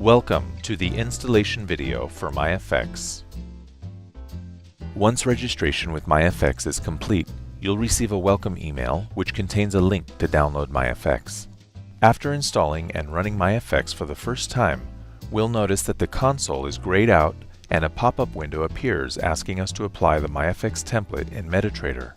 Welcome to the installation video for MYFX. Once registration with MYFX is complete, you'll receive a welcome email which contains a link to download MYFX. After installing and running MYFX for the first time, we'll notice that the console is grayed out and a pop-up window appears asking us to apply the MYFX template in MetaTrader.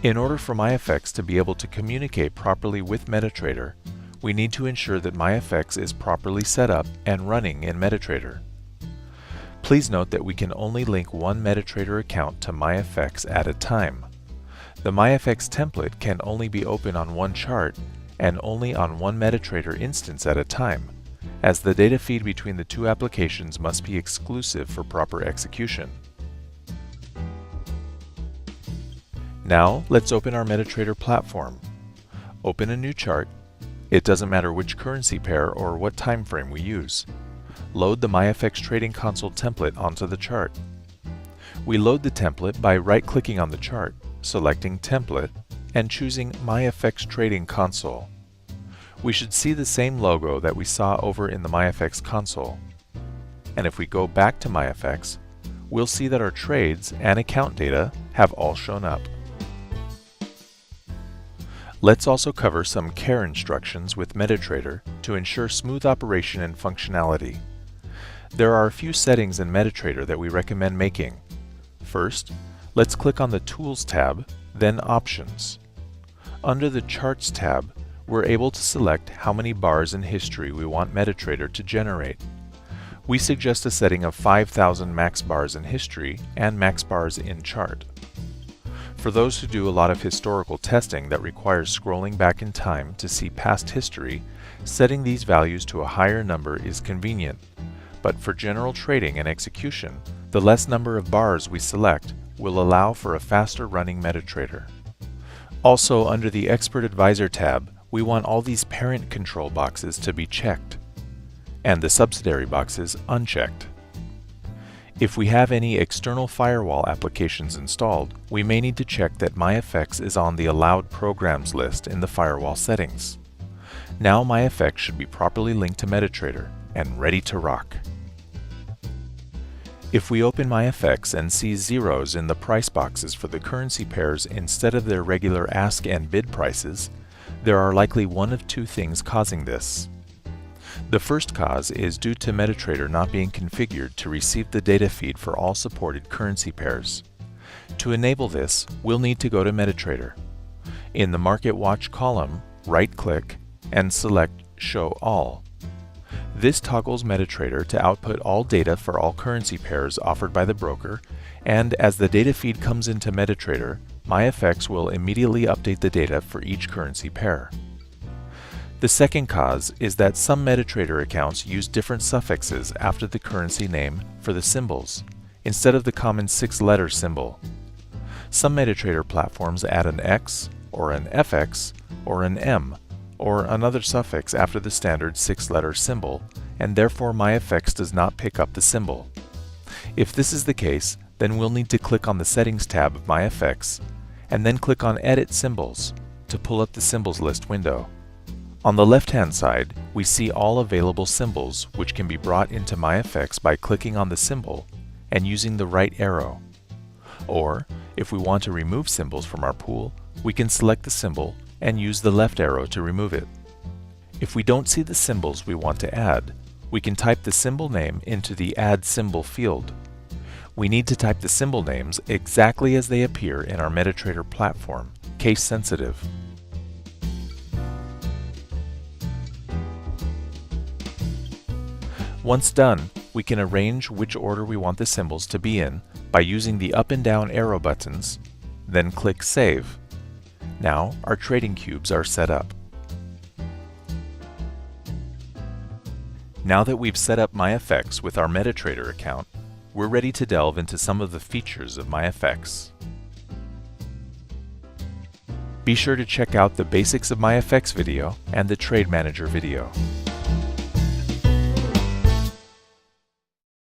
In order for MYFX to be able to communicate properly with MetaTrader, we need to ensure that MYFX is properly set up and running in MetaTrader. Please note that we can only link one MetaTrader account to MYFX at a time. The MYFX template can only be open on one chart and only on one MetaTrader instance at a time, as the data feed between the two applications must be exclusive for proper execution. Now let's open our MetaTrader platform. Open a new chart. It doesn't matter which currency pair or what time frame we use. Load the MYFX Trading Console template onto the chart. We load the template by right-clicking on the chart, selecting Template, and choosing MYFX Trading Console. We should see the same logo that we saw over in the MYFX console. And if we go back to MYFX, we'll see that our trades and account data have all shown up. Let's also cover some care instructions with MetaTrader to ensure smooth operation and functionality. There are a few settings in MetaTrader that we recommend making. First, let's click on the Tools tab, then Options. Under the Charts tab, we're able to select how many bars in history we want MetaTrader to generate. We suggest a setting of 5,000 max bars in history and max bars in chart. For those who do a lot of historical testing that requires scrolling back in time to see past history, setting these values to a higher number is convenient. But for general trading and execution, the less number of bars we select will allow for a faster running MetaTrader. Also, under the Expert Advisor tab, we want all these parent control boxes to be checked, and the subsidiary boxes unchecked. If we have any external firewall applications installed, we may need to check that MYFX is on the Allowed Programs list in the firewall settings. Now MYFX should be properly linked to MetaTrader and ready to rock. If we open MYFX and see zeros in the price boxes for the currency pairs instead of their regular ask and bid prices, there are likely one of two things causing this. The first cause is due to MetaTrader not being configured to receive the data feed for all supported currency pairs. To enable this, we'll need to go to MetaTrader. In the Market Watch column, right-click and select Show All. This toggles MetaTrader to output all data for all currency pairs offered by the broker, and as the data feed comes into MetaTrader, MYFX will immediately update the data for each currency pair. The second cause is that some MetaTrader accounts use different suffixes after the currency name for the symbols, instead of the common 6-letter symbol. Some MetaTrader platforms add an X, or an FX, or an M, or another suffix after the standard 6-letter symbol, and therefore MYFX does not pick up the symbol. If this is the case, then we'll need to click on the Settings tab of MYFX, and then click on Edit Symbols to pull up the Symbols list window. On the left-hand side, we see all available symbols which can be brought into MYFX by clicking on the symbol and using the right arrow. Or, if we want to remove symbols from our pool, we can select the symbol and use the left arrow to remove it. If we don't see the symbols we want to add, we can type the symbol name into the Add Symbol field. We need to type the symbol names exactly as they appear in our MetaTrader platform, case sensitive. Once done, we can arrange which order we want the symbols to be in by using the up and down arrow buttons, then click Save. Now our trading cubes are set up. Now that we've set up MYFX with our MetaTrader account, we're ready to delve into some of the features of MYFX. Be sure to check out the Basics of MYFX video and the Trade Manager video.